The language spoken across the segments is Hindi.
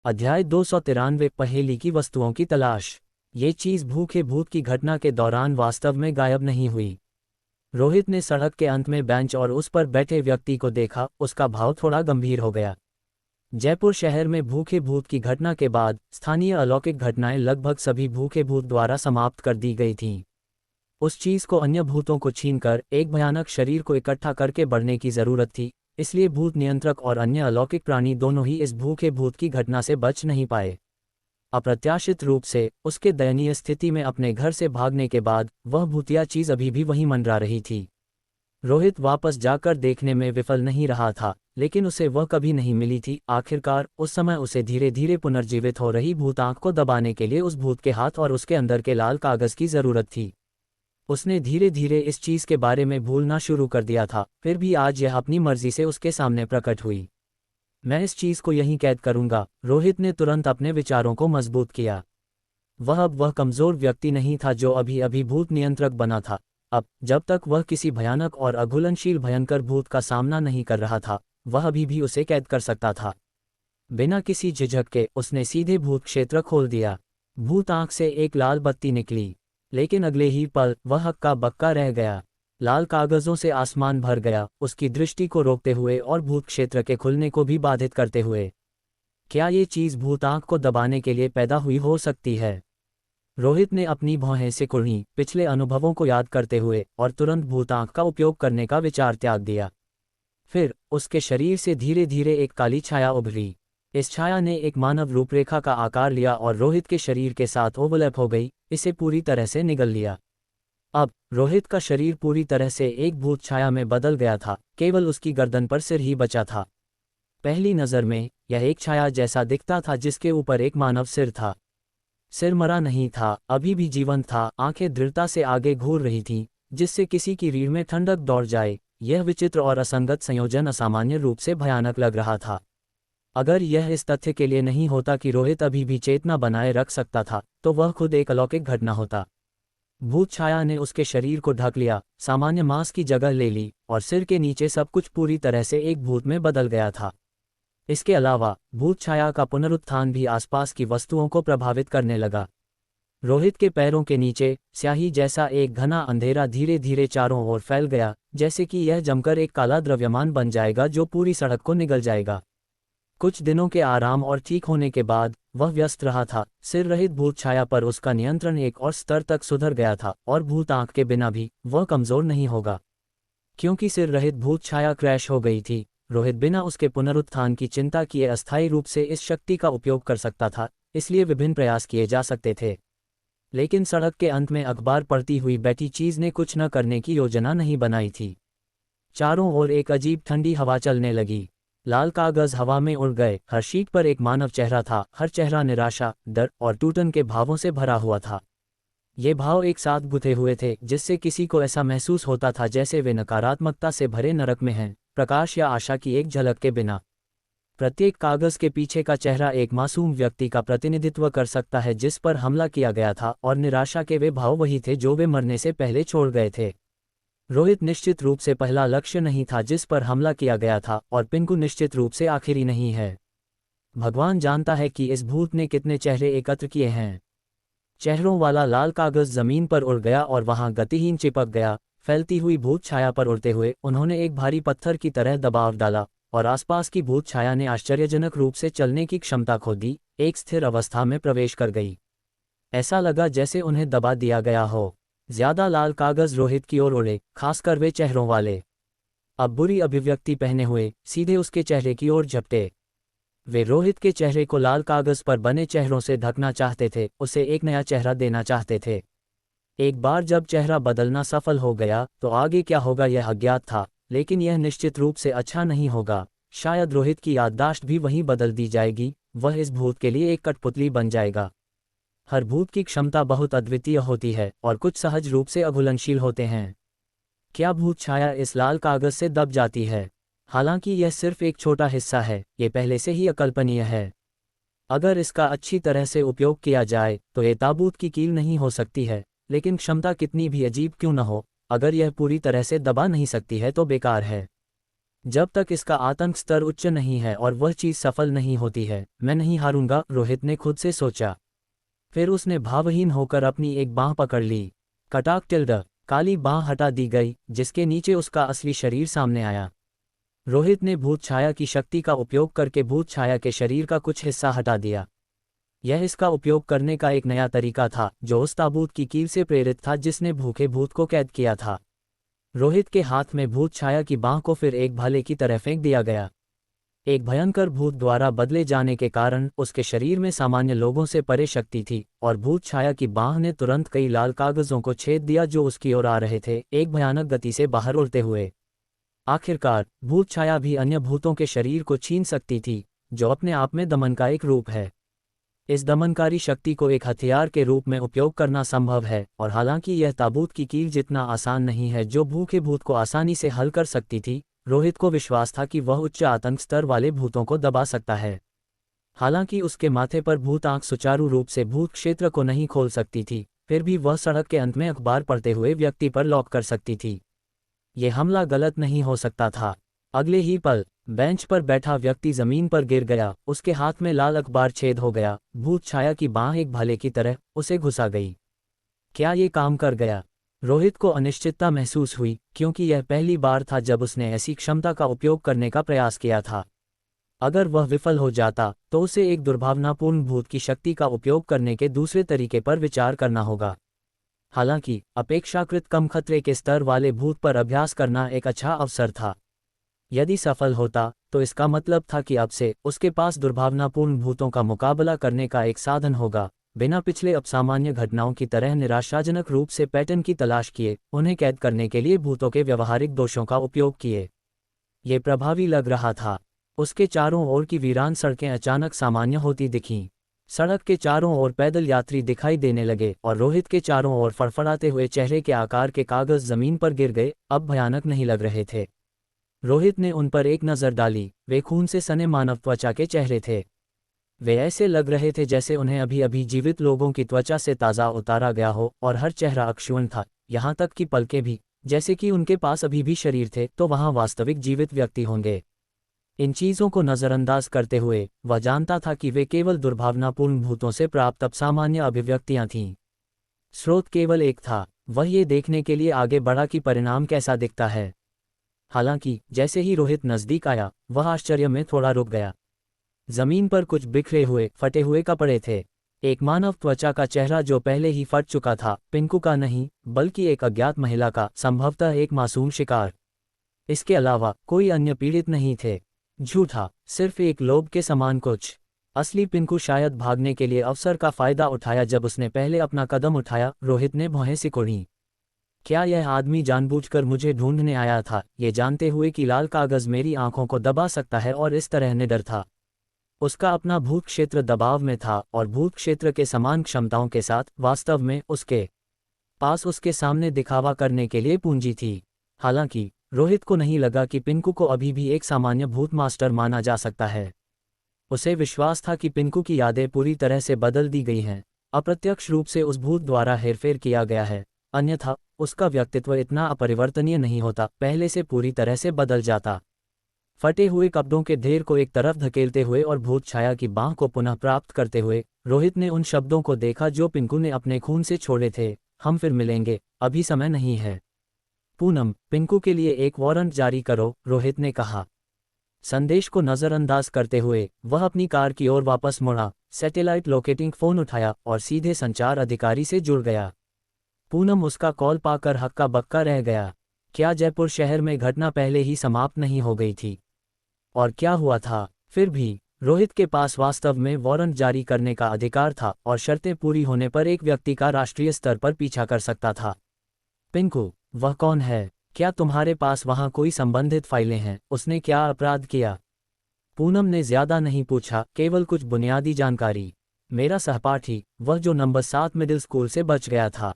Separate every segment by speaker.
Speaker 1: अध्याय 293 पहेली की वस्तुओं की तलाश। ये चीज भूखे भूत की घटना के दौरान वास्तव में गायब नहीं हुई। रोहित ने सड़क के अंत में बेंच और उस पर बैठे व्यक्ति को देखा। उसका भाव थोड़ा गंभीर हो गया। जयपुर शहर में भूखे भूत की घटना के बाद स्थानीय अलौकिक घटनाएं लगभग सभी भूखे भूत द्वारा समाप्त कर दी गई थीं। उस चीज को अन्य भूतों को छीनकर एक भयानक शरीर को इकट्ठा करके बढ़ने की जरूरत थी, इसलिए भूत नियंत्रक और अन्य अलौकिक प्राणी दोनों ही इस भूखे भूत की घटना से बच नहीं पाए। अप्रत्याशित रूप से उसके दयनीय स्थिति में अपने घर से भागने के बाद वह भूतिया चीज अभी भी वहीं मंडरा रही थी। रोहित वापस जाकर देखने में विफल नहीं रहा था, लेकिन उसे वह कभी नहीं मिली थी। आखिरकार उस समय उसे धीरे धीरे पुनर्जीवित हो रही भूत आंख को दबाने के लिए उस भूत के हाथ और उसके अंदर के लाल कागज की जरूरत थी। उसने धीरे धीरे इस चीज के बारे में भूलना शुरू कर दिया था, फिर भी आज यह अपनी मर्जी से उसके सामने प्रकट हुई। मैं इस चीज को यहीं कैद करूंगा। रोहित ने तुरंत अपने विचारों को मजबूत किया। वह कमजोर व्यक्ति नहीं था जो अभी अभी भूत नियंत्रक बना था। अब जब तक वह किसी भयानक और अघुलनशील भयंकर भूत का सामना नहीं कर रहा था, वह अभी भी उसे कैद कर सकता था। बिना किसी झिझक के उसने सीधे भूत क्षेत्र खोल दिया। भूत आंख से एक लाल बत्ती निकली, लेकिन अगले ही पल वह हक्का बक्का रह गया। लाल कागजों से आसमान भर गया, उसकी दृष्टि को रोकते हुए और भूत क्षेत्र के खुलने को भी बाधित करते हुए। क्या ये चीज भूत आंख को दबाने के लिए पैदा हुई हो सकती है? रोहित ने अपनी भौहें सिकुड़ी पिछले अनुभवों को याद करते हुए और तुरंत भूत आंख का उपयोग करने का विचार त्याग दिया। फिर उसके शरीर से धीरे धीरे एक काली छाया उभरी। इस छाया ने एक मानव रूपरेखा का आकार लिया और रोहित के शरीर के साथ ओवरलैप हो गई, इसे पूरी तरह से निगल लिया। अब रोहित का शरीर पूरी तरह से एक भूत छाया में बदल गया था, केवल उसकी गर्दन पर सिर ही बचा था। पहली नज़र में यह एक छाया जैसा दिखता था जिसके ऊपर एक मानव सिर था। सिर मरा नहीं था, अभी भी जीवंत था, आंखें दृढ़ता से आगे घूर रही थीं, जिससे किसी की रीढ़ में ठंडक दौड़ जाए। यह विचित्र और असंगत संयोजन असामान्य रूप से भयानक लग रहा था। अगर यह इस तथ्य के लिए नहीं होता कि रोहित अभी भी चेतना बनाए रख सकता था, तो वह खुद एक अलौकिक घटना होता। भूत छाया ने उसके शरीर को ढक लिया, सामान्य मांस की जगह ले ली और सिर के नीचे सब कुछ पूरी तरह से एक भूत में बदल गया था। इसके अलावा भूत छाया का पुनरुत्थान भी आसपास की वस्तुओं को प्रभावित करने लगा। रोहित के पैरों के नीचे स्याही जैसा एक घना अंधेरा धीरे धीरे चारों ओर फैल गया, जैसे कि यह जमकर एक काला द्रव्यमान बन जाएगा जो पूरी सड़क को निगल जाएगा। कुछ दिनों के आराम और ठीक होने के बाद वह व्यस्त रहा था। सिर रहित भूत छाया पर उसका नियंत्रण एक और स्तर तक सुधर गया था और भूत आंख के बिना भी वह कमजोर नहीं होगा। क्योंकि सिर रहित भूत छाया क्रैश हो गई थी, रोहित बिना उसके पुनरुत्थान की चिंता किए अस्थायी रूप से इस शक्ति का उपयोग कर सकता था, इसलिए विभिन्न प्रयास किए जा सकते थे। लेकिन सड़क के अंत में अखबार पढ़ती हुई बैठी चीज ने कुछ न करने की योजना नहीं बनाई थी। चारों ओर एक अजीब ठंडी हवा चलने लगी। लाल कागज हवा में उड़ गए। हर शीट पर एक मानव चेहरा था, हर चेहरा निराशा, डर और टूटन के भावों से भरा हुआ था। ये भाव एक साथ गुथे हुए थे, जिससे किसी को ऐसा महसूस होता था जैसे वे नकारात्मकता से भरे नरक में हैं, प्रकाश या आशा की एक झलक के बिना। प्रत्येक कागज के पीछे का चेहरा एक मासूम व्यक्ति का प्रतिनिधित्व कर सकता है जिस पर हमला किया गया था, और निराशा के वे भाव वही थे जो वे मरने से पहले छोड़ गए थे। रोहित निश्चित रूप से पहला लक्ष्य नहीं था जिस पर हमला किया गया था, और पिंकू निश्चित रूप से आखिरी नहीं है। भगवान जानता है कि इस भूत ने कितने चेहरे एकत्र किए हैं। चेहरों वाला लाल कागज जमीन पर उड़ गया और वहां गतिहीन चिपक गया। फैलती हुई भूत छाया पर उड़ते हुए उन्होंने एक भारी पत्थर की तरह दबाव डाला, और आसपास की भूत छाया ने आश्चर्यजनक रूप से चलने की क्षमता खो दी, एक स्थिर अवस्था में प्रवेश कर गई। ऐसा लगा जैसे उन्हें दबा दिया गया हो। ज्यादा लाल कागज रोहित की ओर उड़े, खासकर वे चेहरों वाले। अब बुरी अभिव्यक्ति पहने हुए सीधे उसके चेहरे की ओर झपटे। वे रोहित के चेहरे को लाल कागज पर बने चेहरों से ढकना चाहते थे, उसे एक नया चेहरा देना चाहते थे। एक बार जब चेहरा बदलना सफल हो गया तो आगे क्या होगा यह अज्ञात था, लेकिन यह निश्चित रूप से अच्छा नहीं होगा। शायद रोहित की याददाश्त भी वहीं बदल दी जाएगी, वह इस भूत के लिए एक कठपुतली बन जाएगा। हर भूत की क्षमता बहुत अद्वितीय होती है और कुछ सहज रूप से अघुलनशील होते हैं। क्या भूत छाया इस लाल कागज से दब जाती है? हालांकि यह सिर्फ एक छोटा हिस्सा है, ये पहले से ही अकल्पनीय है। अगर इसका अच्छी तरह से उपयोग किया जाए तो ये ताबूत की कील नहीं हो सकती है, लेकिन क्षमता कितनी भी अजीब क्यों न हो, अगर यह पूरी तरह से दबा नहीं सकती है तो बेकार है। जब तक इसका आतंक स्तर उच्च नहीं है और वह चीज सफल नहीं होती है, मैं नहीं हारूंगा, रोहित ने खुद से सोचा। फिर उसने भावहीन होकर अपनी एक बांह पकड़ ली। कटाक टिल्ड, काली बांह हटा दी गई, जिसके नीचे उसका असली शरीर सामने आया। रोहित ने भूत छाया की शक्ति का उपयोग करके भूत छाया के शरीर का कुछ हिस्सा हटा दिया। यह इसका उपयोग करने का एक नया तरीका था, जो उस ताबूत की कील से प्रेरित था जिसने भूखे भूत को कैद किया था। रोहित के हाथ में भूत छाया की बांह को फिर एक भाले की तरह फेंक दिया गया। एक भयंकर भूत द्वारा बदले जाने के कारण उसके शरीर में सामान्य लोगों से परे शक्ति थी, और भूत छाया की बांह ने तुरंत कई लाल कागजों को छेद दिया जो उसकी ओर आ रहे थे, एक भयानक गति से बाहर उड़ते हुए। आखिरकार भूत छाया भी अन्य भूतों के शरीर को छीन सकती थी, जो अपने आप में दमन का एक रूप है। इस दमनकारी शक्ति को एक हथियार के रूप में उपयोग करना संभव है, और हालांकि यह ताबूत की कील जितना आसान नहीं है जो भूखे भूत को आसानी से हल कर सकती थी, रोहित को विश्वास था कि वह उच्च आतंक स्तर वाले भूतों को दबा सकता है। हालांकि उसके माथे पर भूत आंख सुचारू रूप से भूत क्षेत्र को नहीं खोल सकती थी, फिर भी वह सड़क के अंत में अखबार पढ़ते हुए व्यक्ति पर लॉक कर सकती थी। ये हमला गलत नहीं हो सकता था। अगले ही पल बेंच पर बैठा व्यक्ति जमीन पर गिर गया, उसके हाथ में लाल अखबार छेद हो गया। भूत छाया की बांह एक भाले की तरह उसे घुसा गई। क्या ये काम कर गया? रोहित को अनिश्चितता महसूस हुई, क्योंकि यह पहली बार था जब उसने ऐसी क्षमता का उपयोग करने का प्रयास किया था। अगर वह विफल हो जाता तो उसे एक दुर्भावनापूर्ण भूत की शक्ति का उपयोग करने के दूसरे तरीके पर विचार करना होगा। हालांकि अपेक्षाकृत कम खतरे के स्तर वाले भूत पर अभ्यास करना एक अच्छा अवसर था। यदि सफल होता तो इसका मतलब था कि अब से उसके पास दुर्भावनापूर्ण भूतों का मुकाबला करने का एक साधन होगा, बिना पिछले असामान्य घटनाओं की तरह निराशाजनक रूप से पैटर्न की तलाश किए, उन्हें कैद करने के लिए भूतों के व्यवहारिक दोषों का उपयोग किए। ये प्रभावी लग रहा था। उसके चारों ओर की वीरान सड़कें अचानक सामान्य होती दिखीं। सड़क के चारों ओर पैदल यात्री दिखाई देने लगे, और रोहित के चारों ओर फड़फड़ाते हुए चेहरे के आकार के कागज जमीन पर गिर गए, अब भयानक नहीं लग रहे थे। रोहित ने उन पर एक नज़र डाली। वे खून से सने मानव त्वचा के चेहरे थे। वे ऐसे लग रहे थे जैसे उन्हें अभी अभी जीवित लोगों की त्वचा से ताज़ा उतारा गया हो, और हर चेहरा अक्षुण्ण था, यहाँ तक कि पलकें भी, जैसे कि उनके पास अभी भी शरीर थे तो वहाँ वास्तविक जीवित व्यक्ति होंगे। इन चीज़ों को नज़रअंदाज करते हुए वह जानता था कि वे केवल दुर्भावनापूर्ण भूतों से प्राप्त असामान्य अभिव्यक्तियाँ थीं। स्रोत केवल एक था, वह ये देखने के लिए आगे बढ़ा कि परिणाम कैसा दिखता है। हालांकि जैसे ही रोहित नज़दीक आया, वह आश्चर्य में थोड़ा रुक गया। जमीन पर कुछ बिखरे हुए फटे हुए कपड़े थे। एक मानव त्वचा का चेहरा जो पहले ही फट चुका था, पिंकू का नहीं बल्कि एक अज्ञात महिला का, संभवतः एक मासूम शिकार। इसके अलावा कोई अन्य पीड़ित नहीं थे। झूठा, सिर्फ एक लोभ के समान कुछ। असली पिंकू शायद भागने के लिए अवसर का फायदा उठाया जब उसने पहले अपना कदम उठाया। रोहित ने भौहें सिकोड़ी। क्या यह आदमी जानबूझकर मुझे ढूंढने आया था, ये जानते हुए कि लाल कागज मेरी आंखों को दबा सकता है और इस तरह निडर था? उसका अपना भूत क्षेत्र दबाव में था, और भूत क्षेत्र के समान क्षमताओं के साथ वास्तव में उसके पास उसके सामने दिखावा करने के लिए पूंजी थी। हालांकि रोहित को नहीं लगा कि पिंकू को अभी भी एक सामान्य भूत मास्टर माना जा सकता है। उसे विश्वास था कि पिंकू की यादें पूरी तरह से बदल दी गई हैं, अप्रत्यक्ष रूप से उस भूत द्वारा हेरफेर किया गया है, अन्यथा उसका व्यक्तित्व इतना अपरिवर्तनीय नहीं होता, पहले से पूरी तरह से बदल जाता। फटे हुए कपड़ों के ढेर को एक तरफ धकेलते हुए और भूत छाया की बांह को पुनः प्राप्त करते हुए रोहित ने उन शब्दों को देखा जो पिंकू ने अपने खून से छोड़े थे, हम फिर मिलेंगे, अभी समय नहीं है। पूनम, पिंकू के लिए एक वारंट जारी करो, रोहित ने कहा। संदेश को नज़रअंदाज करते हुए वह अपनी कार की ओर वापस मुड़ा, सैटेलाइट लोकेटिंग फ़ोन उठाया और सीधे संचार अधिकारी से जुड़ गया। पूनम उसका कॉल पाकर हक्का बक्का रह गया। क्या जयपुर शहर में घटना पहले ही समाप्त नहीं हो गई थी? और क्या हुआ था? फिर भी रोहित के पास वास्तव में वारंट जारी करने का अधिकार था, और शर्तें पूरी होने पर एक व्यक्ति का राष्ट्रीय स्तर पर पीछा कर सकता था। पिंकू, वह कौन है? क्या तुम्हारे पास वहाँ कोई संबंधित फाइलें हैं? उसने क्या अपराध किया? पूनम ने ज्यादा नहीं पूछा, केवल कुछ बुनियादी जानकारी। मेरा सहपाठी, वह जो नंबर 7 मिडिल स्कूल से बच गया था।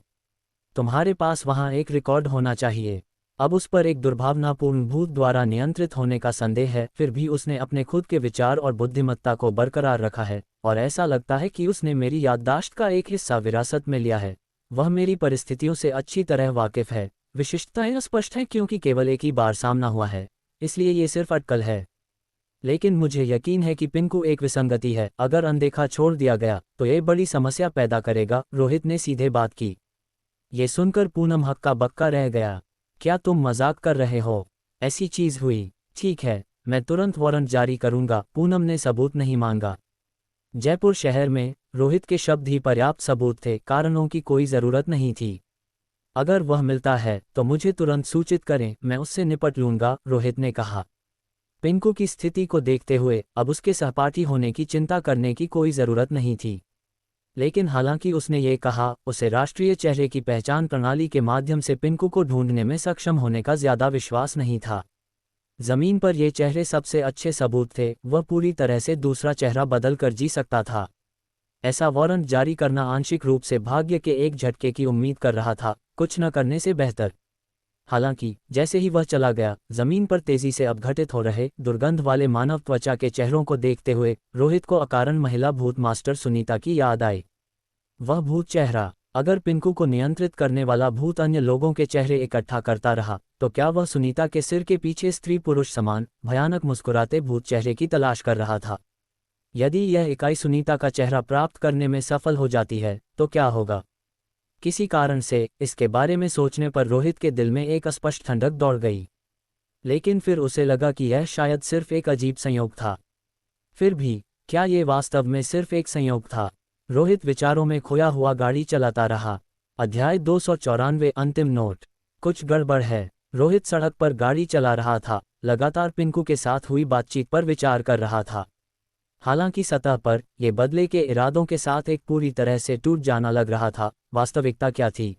Speaker 1: तुम्हारे पास वहाँ एक रिकॉर्ड होना चाहिए। अब उस पर एक दुर्भावनापूर्ण भूत द्वारा नियंत्रित होने का संदेह है, फिर भी उसने अपने खुद के विचार और बुद्धिमत्ता को बरकरार रखा है, और ऐसा लगता है कि उसने मेरी याददाश्त का एक हिस्सा विरासत में लिया है। वह मेरी परिस्थितियों से अच्छी तरह वाकिफ है। विशिष्टताएं स्पष्ट हैं क्योंकि केवल एक ही बार सामना हुआ है। इसलिए ये सिर्फ अटकल है। लेकिन मुझे यकीन है कि पिंकू एक विसंगति है, अगर अनदेखा छोड़ दिया गया तो ये बड़ी समस्या पैदा करेगा, रोहित ने सीधे बात की। ये सुनकर पूनम हक्का बक्का रह गया। क्या तुम मजाक कर रहे हो? ऐसी चीज हुई? ठीक है, मैं तुरंत वारंट जारी करूंगा, पूनम ने सबूत नहीं मांगा। जयपुर शहर में रोहित के शब्द ही पर्याप्त सबूत थे, कारणों की कोई जरूरत नहीं थी। अगर वह मिलता है तो मुझे तुरंत सूचित करें, मैं उससे निपट लूंगा, रोहित ने कहा। पिंकू की स्थिति को देखते हुए अब उसके सहपाठी होने की चिंता करने की कोई जरूरत नहीं थी। लेकिन हालांकि उसने ये कहा, उसे राष्ट्रीय चेहरे की पहचान प्रणाली के माध्यम से पिंकू को ढूंढने में सक्षम होने का ज्यादा विश्वास नहीं था। जमीन पर ये चेहरे सबसे अच्छे सबूत थे, वह पूरी तरह से दूसरा चेहरा बदल कर जी सकता था। ऐसा वारंट जारी करना आंशिक रूप से भाग्य के एक झटके की उम्मीद कर रहा था, कुछ न करने से बेहतर। हालांकि जैसे ही वह चला गया, जमीन पर तेजी से अपघटित हो रहे दुर्गंध वाले मानव त्वचा के चेहरों को देखते हुए रोहित को अकारण महिला भूत मास्टर सुनीता की याद आई। वह भूत चेहरा, अगर पिंकू को नियंत्रित करने वाला भूत अन्य लोगों के चेहरे इकट्ठा करता रहा तो क्या वह सुनीता के सिर के पीछे स्त्री पुरुष समान भयानक मुस्कुराते भूत चेहरे की तलाश कर रहा था? यदि यह इकाई सुनीता का चेहरा प्राप्त करने में सफल हो जाती है तो क्या होगा? किसी कारण से इसके बारे में सोचने पर रोहित के दिल में एक अस्पष्ट ठंडक दौड़ गई। लेकिन फिर उसे लगा कि यह शायद सिर्फ एक अजीब संयोग था। फिर भी क्या ये वास्तव में सिर्फ एक संयोग था? रोहित विचारों में खोया हुआ गाड़ी चलाता रहा। अध्याय 294 अंतिम नोट। कुछ गड़बड़ है। रोहित सड़क पर गाड़ी चला रहा था, लगातार पिंकू के साथ हुई बातचीत पर विचार कर रहा था। हालांकि सतह पर यह बदले के इरादों के साथ एक पूरी तरह से टूट जाना लग रहा था, वास्तविकता क्या थी?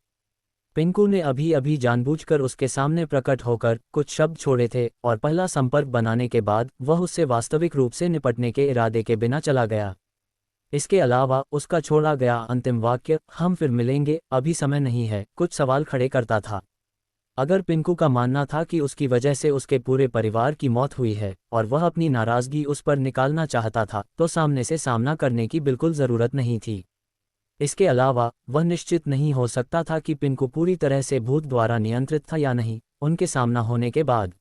Speaker 1: पिंकू ने अभी अभी जानबूझकर उसके सामने प्रकट होकर कुछ शब्द छोड़े थे और पहला संपर्क बनाने के बाद वह उससे वास्तविक रूप से निपटने के इरादे के बिना चला गया। इसके अलावा उसका छोड़ा गया अंतिम वाक्य, हम फिर मिलेंगे, अभी समय नहीं है, कुछ सवाल खड़े करता था। अगर पिंकू का मानना था कि उसकी वजह से उसके पूरे परिवार की मौत हुई है और वह अपनी नाराजगी उस पर निकालना चाहता था तो सामने से सामना करने की बिल्कुल जरूरत नहीं थी। इसके अलावा वह निश्चित नहीं हो सकता था कि पिंकू पूरी तरह से भूत द्वारा नियंत्रित था या नहीं, उनके सामना होने के बाद।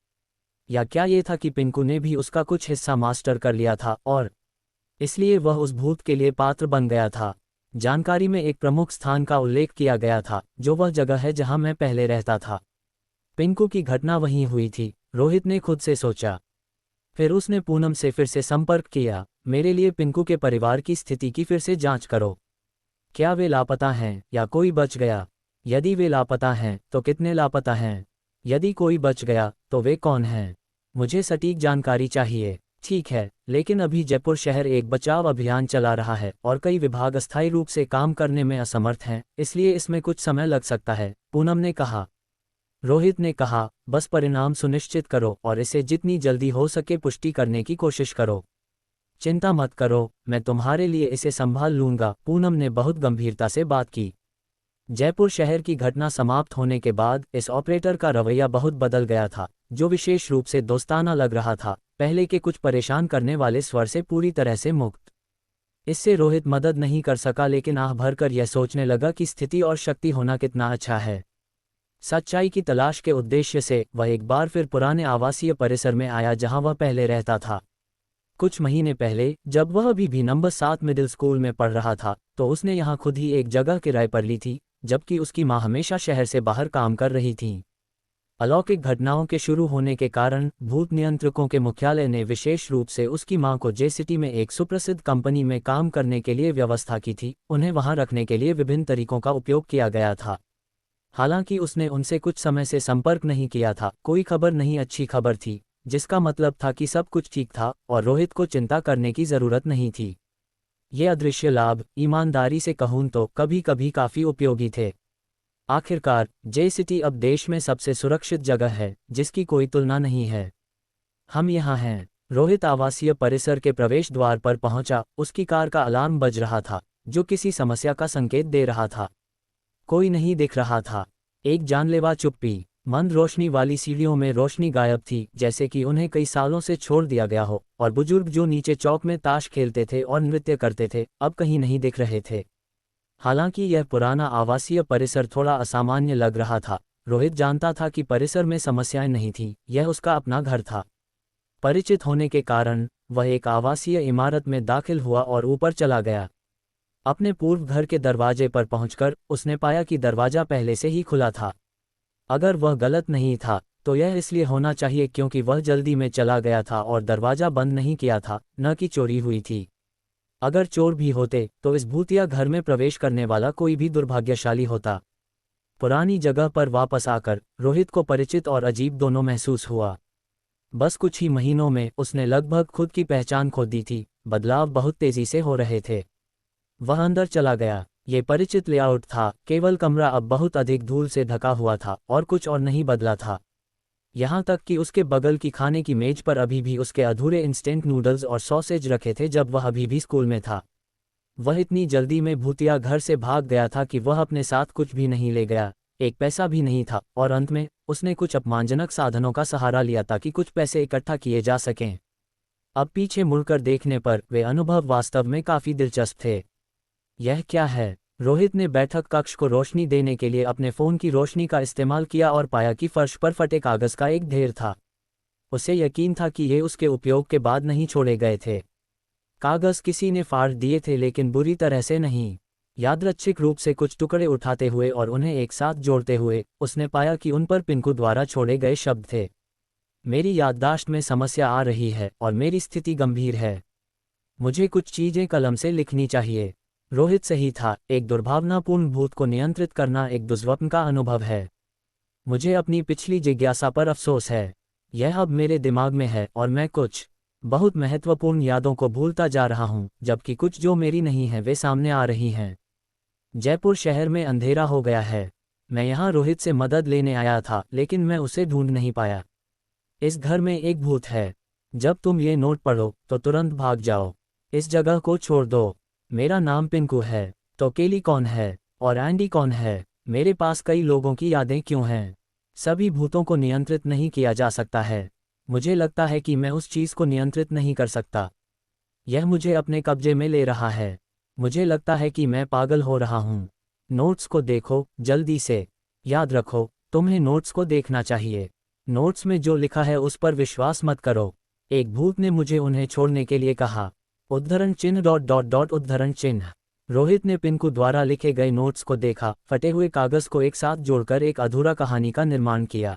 Speaker 1: या क्या ये था कि पिंकू ने भी उसका कुछ हिस्सा मास्टर कर लिया था और इसलिए वह उस भूत के लिए पात्र बन गया था? जानकारी में एक प्रमुख स्थान का उल्लेख किया गया था, जो वह जगह है जहां मैं पहले रहता था। पिंकू की घटना वहीं हुई थी, रोहित ने खुद से सोचा। फिर उसने पूनम से फिर से संपर्क किया, मेरे लिए पिंकू के परिवार की स्थिति की फिर से जांच करो। क्या वे लापता हैं या कोई बच गया? यदि वे लापता हैं तो कितने लापता हैं? यदि कोई बच गया तो वे कौन हैं? मुझे सटीक जानकारी चाहिए। ठीक है, लेकिन अभी जयपुर शहर एक बचाव अभियान चला रहा है और कई विभाग अस्थायी रूप से काम करने में असमर्थ हैं, इसलिए इसमें कुछ समय लग सकता है, पूनम ने कहा। रोहित ने कहा, बस परिणाम सुनिश्चित करो और इसे जितनी जल्दी हो सके पुष्टि करने की कोशिश करो। चिंता मत करो, मैं तुम्हारे लिए इसे संभाल लूंगा, पूनम ने बहुत गंभीरता से बात की। जयपुर शहर की घटना समाप्त होने के बाद इस ऑपरेटर का रवैया बहुत बदल गया था, जो विशेष रूप से दोस्ताना लग रहा था, पहले के कुछ परेशान करने वाले स्वर से पूरी तरह से मुक्त। इससे रोहित मदद नहीं कर सका, लेकिन आह भरकर यह सोचने लगा कि स्थिति और शक्ति होना कितना अच्छा है। सच्चाई की तलाश के उद्देश्य से वह एक बार फिर पुराने आवासीय परिसर में आया जहां वह पहले रहता था। कुछ महीने पहले जब वह अभी भी नंबर 7 मिडिल स्कूल में पढ़ रहा था तो उसने यहाँ खुद ही एक जगह किराए पर ली थी, जबकि उसकी माँ हमेशा शहर से बाहर काम कर रही थी। अलौकिक घटनाओं के शुरू होने के कारण भूत नियंत्रकों के मुख्यालय ने विशेष रूप से उसकी मां को जे सिटी में एक सुप्रसिद्ध कंपनी में काम करने के लिए व्यवस्था की थी। उन्हें वहां रखने के लिए विभिन्न तरीकों का उपयोग किया गया था। हालांकि उसने उनसे कुछ समय से संपर्क नहीं किया था, कोई खबर नहीं, अच्छी खबर थी, जिसका मतलब था कि सब कुछ ठीक था और रोहित को चिंता करने की जरूरत नहीं थी। ये अदृश्य लाभ, ईमानदारी से कहूं तो, कभी कभी काफी उपयोगी थे। आखिरकार जे सिटी अब देश में सबसे सुरक्षित जगह है, जिसकी कोई तुलना नहीं है। हम यहाँ हैं। रोहित आवासीय परिसर के प्रवेश द्वार पर पहुंचा, उसकी कार का अलार्म बज रहा था, जो किसी समस्या का संकेत दे रहा था। कोई नहीं दिख रहा था। एक जानलेवा चुप्पी। मंद रोशनी वाली सीढ़ियों में रोशनी गायब थी, जैसे कि उन्हें कई सालों से छोड़ दिया गया हो, और बुजुर्ग जो नीचे चौक में ताश खेलते थे और नृत्य करते थे, अब कहीं नहीं दिख रहे थे। हालांकि यह पुराना आवासीय परिसर थोड़ा असामान्य लग रहा था, रोहित जानता था कि परिसर में समस्याएं नहीं थीं, यह उसका अपना घर था। परिचित होने के कारण वह एक आवासीय इमारत में दाखिल हुआ और ऊपर चला गया। अपने पूर्व घर के दरवाजे पर पहुंचकर उसने पाया कि दरवाजा पहले से ही खुला था। अगर वह गलत नहीं था तो यह इसलिए होना चाहिए क्योंकि वह जल्दी में चला गया था और दरवाजा बंद नहीं किया था, न कि चोरी हुई थी। अगर चोर भी होते तो इस भूतिया घर में प्रवेश करने वाला कोई भी दुर्भाग्यशाली होता। पुरानी जगह पर वापस आकर रोहित को परिचित और अजीब दोनों महसूस हुआ। बस कुछ ही महीनों में उसने लगभग खुद की पहचान खो दी थी। बदलाव बहुत तेजी से हो रहे थे। वह अंदर चला गया। ये परिचित लेआउट था, केवल कमरा अब बहुत अधिक धूल से ढका हुआ था और कुछ और नहीं बदला था। यहाँ तक कि उसके बगल की खाने की मेज पर अभी भी उसके अधूरे इंस्टेंट नूडल्स और सॉसेज रखे थे जब वह अभी भी स्कूल में था। वह इतनी जल्दी में भूतिया घर से भाग गया था कि वह अपने साथ कुछ भी नहीं ले गया, एक पैसा भी नहीं था, और अंत में उसने कुछ अपमानजनक साधनों का सहारा लिया ताकि कुछ पैसे इकट्ठा किए जा सकें। अब पीछे मुड़कर देखने पर वे अनुभव वास्तव में काफ़ी दिलचस्प थे। यह क्या है? रोहित ने बैठक कक्ष को रोशनी देने के लिए अपने फ़ोन की रोशनी का इस्तेमाल किया और पाया कि फर्श पर फटे कागज़ का एक ढेर था। उसे यकीन था कि ये उसके उपयोग के बाद नहीं छोड़े गए थे। कागज़ किसी ने फाड़ दिए थे, लेकिन बुरी तरह से नहीं। यादृच्छिक रूप से कुछ टुकड़े उठाते हुए और उन्हें एक साथ जोड़ते हुए उसने पाया कि उन पर पिंकू द्वारा छोड़े गए शब्द थे। मेरी याददाश्त में समस्या आ रही है और मेरी स्थिति गंभीर है। मुझे कुछ चीज़ें कलम से लिखनी चाहिए। रोहित सही था, एक दुर्भावनापूर्ण भूत को नियंत्रित करना एक दुष्स्वप्न का अनुभव है। मुझे अपनी पिछली जिज्ञासा पर अफसोस है। यह अब मेरे दिमाग में है और मैं कुछ बहुत महत्वपूर्ण यादों को भूलता जा रहा हूं, जबकि कुछ जो मेरी नहीं है वे सामने आ रही हैं। जयपुर शहर में अंधेरा हो गया है। मैं यहाँ रोहित से मदद लेने आया था, लेकिन मैं उसे ढूंढ नहीं पाया। इस घर में एक भूत है। जब तुम ये नोट पढ़ो तो तुरंत भाग जाओ। इस जगह को छोड़ दो। मेरा नाम पिंकू है। तो केली कौन है? और एंडी कौन है? मेरे पास कई लोगों की यादें क्यों हैं? सभी भूतों को नियंत्रित नहीं किया जा सकता है। मुझे लगता है कि मैं उस चीज़ को नियंत्रित नहीं कर सकता। यह मुझे अपने कब्जे में ले रहा है। मुझे लगता है कि मैं पागल हो रहा हूँ। नोट्स को देखो, जल्दी से। याद रखो, तुम्हें नोट्स को देखना चाहिए। नोट्स में जो लिखा है उस पर विश्वास मत करो। एक भूत ने मुझे उन्हें छोड़ने के लिए कहा। उद्धरण चिन्ह ... उद्धरण चिन्ह। रोहित ने पिंकू द्वारा लिखे गए नोट्स को देखा, फटे हुए कागज़ को एक साथ जोड़कर एक अधूरा कहानी का निर्माण किया।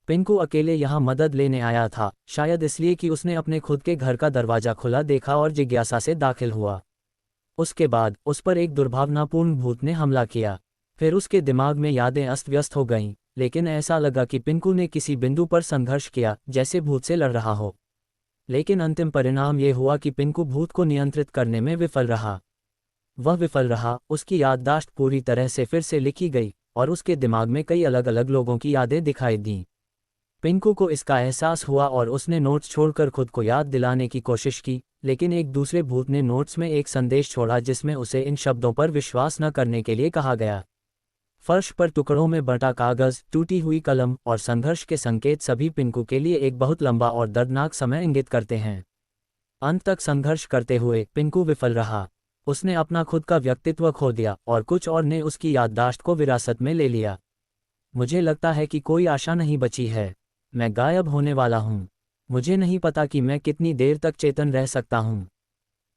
Speaker 1: पिंकू अकेले यहाँ मदद लेने आया था, शायद इसलिए कि उसने अपने खुद के घर का दरवाजा खुला देखा और जिज्ञासा से दाखिल हुआ। उसके बाद उस पर एक दुर्भावनापूर्ण भूत ने हमला किया। फिर उसके दिमाग में यादें अस्त व्यस्त हो गईं, लेकिन ऐसा लगा कि पिंकू ने किसी बिंदु पर संघर्ष किया, जैसे भूत से लड़ रहा हो। लेकिन अंतिम परिणाम ये हुआ कि पिंकू भूत को नियंत्रित करने में विफल रहा। वह विफल रहा, उसकी याददाश्त पूरी तरह से फिर से लिखी गई और उसके दिमाग में कई अलग अलग लोगों की यादें दिखाई दीं। पिंकू को इसका एहसास हुआ और उसने नोट्स छोड़कर खुद को याद दिलाने की कोशिश की, लेकिन एक दूसरे भूत ने नोट्स में एक संदेश छोड़ा जिसमें उसे इन शब्दों पर विश्वास न करने के लिए कहा गया। फर्श पर टुकड़ों में बंटा कागज़, टूटी हुई कलम और संघर्ष के संकेत सभी पिंकू के लिए एक बहुत लंबा और दर्दनाक समय इंगित करते हैं। अंत तक संघर्ष करते हुए पिंकू विफल रहा। उसने अपना खुद का व्यक्तित्व खो दिया और कुछ और ने उसकी याददाश्त को विरासत में ले लिया। मुझे लगता है कि कोई आशा नहीं बची है। मैं गायब होने वाला हूँ। मुझे नहीं पता कि मैं कितनी देर तक चेतन रह सकता हूँ।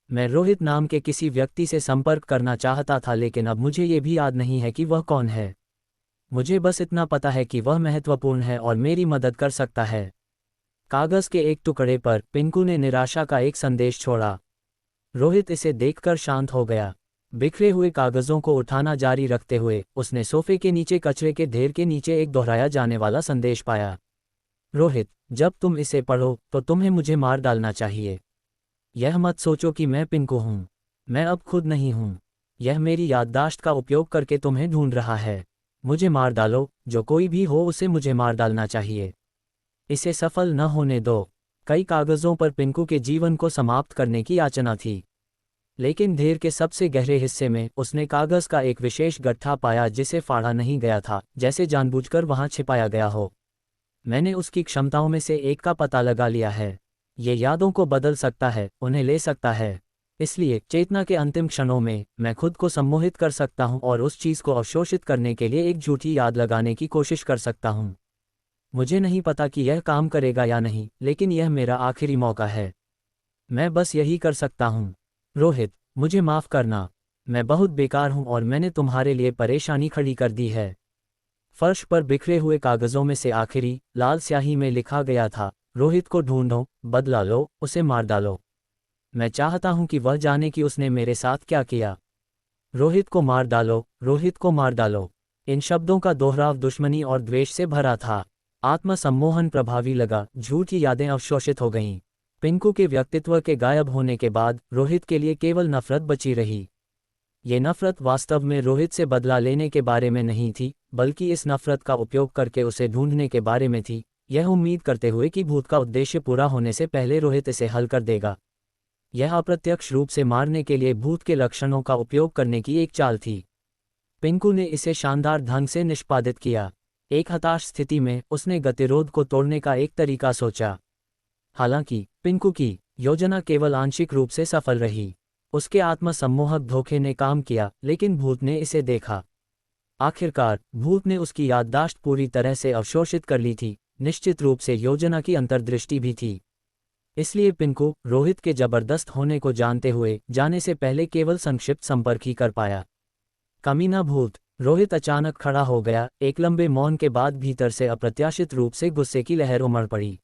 Speaker 1: मैं रोहित नाम के किसी व्यक्ति से संपर्क करना चाहता था, लेकिन अब मुझे ये भी याद नहीं है कि वह कौन है। मुझे बस इतना पता है कि वह महत्वपूर्ण है और मेरी मदद कर सकता है। कागज़ के एक टुकड़े पर पिंकू ने निराशा का एक संदेश छोड़ा। रोहित इसे देखकर शांत हो गया। बिखरे हुए कागज़ों को उठाना जारी रखते हुए उसने सोफे के नीचे कचरे के ढेर के नीचे एक दोहराया जाने वाला संदेश पाया। रोहित, जब तुम इसे पढ़ो तो तुम्हें मुझे मार डालना चाहिए। यह मत सोचो कि मैं पिंकू हूँ। मैं अब खुद नहीं हूँ। यह मेरी याददाश्त का उपयोग करके तुम्हें ढूंढ रहा है। मुझे मार डालो, जो कोई भी हो उसे मुझे मार डालना चाहिए। इसे सफल न होने दो। कई कागज़ों पर पिंकू के जीवन को समाप्त करने की याचना थी, लेकिन ढेर के सबसे गहरे हिस्से में उसने कागज़ का एक विशेष गट्ठा पाया जिसे फाड़ा नहीं गया था, जैसे जानबूझकर वहां छिपाया गया हो। मैंने उसकी क्षमताओं में से एक का पता लगा लिया है। ये यादों को बदल सकता है, उन्हें ले सकता है। इसलिए चेतना के अंतिम क्षणों में मैं खुद को सम्मोहित कर सकता हूं और उस चीज को अवशोषित करने के लिए एक झूठी याद लगाने की कोशिश कर सकता हूं। मुझे नहीं पता कि यह काम करेगा या नहीं, लेकिन यह मेरा आखिरी मौका है। मैं बस यही कर सकता हूं। रोहित, मुझे माफ करना। मैं बहुत बेकार हूं और मैंने तुम्हारे लिए परेशानी खड़ी कर दी है। फर्श पर बिखरे हुए कागजों में से आखिरी लाल स्याही में लिखा गया था, रोहित को ढूंढो, बदला लो, उसे मार डालो। मैं चाहता हूं कि वह जाने कि उसने मेरे साथ क्या किया। रोहित को मार डालो, रोहित को मार डालो। इन शब्दों का दोहराव दुश्मनी और द्वेष से भरा था। आत्मसम्मोहन प्रभावी लगा, झूठी यादें अवशोषित हो गईं। पिंकू के व्यक्तित्व के गायब होने के बाद रोहित के लिए केवल नफरत बची रही। ये नफरत वास्तव में रोहित से बदला लेने के बारे में नहीं थी, बल्कि इस नफरत का उपयोग करके उसे ढूंढने के बारे में थी, यह उम्मीद करते हुए कि भूत का उद्देश्य पूरा होने से पहले रोहित इसे हल कर देगा। यह अप्रत्यक्ष रूप से मारने के लिए भूत के लक्षणों का उपयोग करने की एक चाल थी। पिंकू ने इसे शानदार ढंग से निष्पादित किया। एक हताश स्थिति में उसने गतिरोध को तोड़ने का एक तरीका सोचा। हालांकि पिंकू की योजना केवल आंशिक रूप से सफल रही। उसके आत्मसम्मोहक धोखे ने काम किया, लेकिन भूत ने इसे देखा। आखिरकार भूत ने उसकी याददाश्त पूरी तरह से अवशोषित कर ली थी, निश्चित रूप से योजना की अंतर्दृष्टि भी थी। इसलिए पिंकू रोहित के जबरदस्त होने को जानते हुए जाने से पहले केवल संक्षिप्त संपर्क ही कर पाया। कमीना भूत। रोहित अचानक खड़ा हो गया। एक लंबे मौन के बाद भीतर से अप्रत्याशित रूप से गुस्से की लहर उमड़ पड़ी।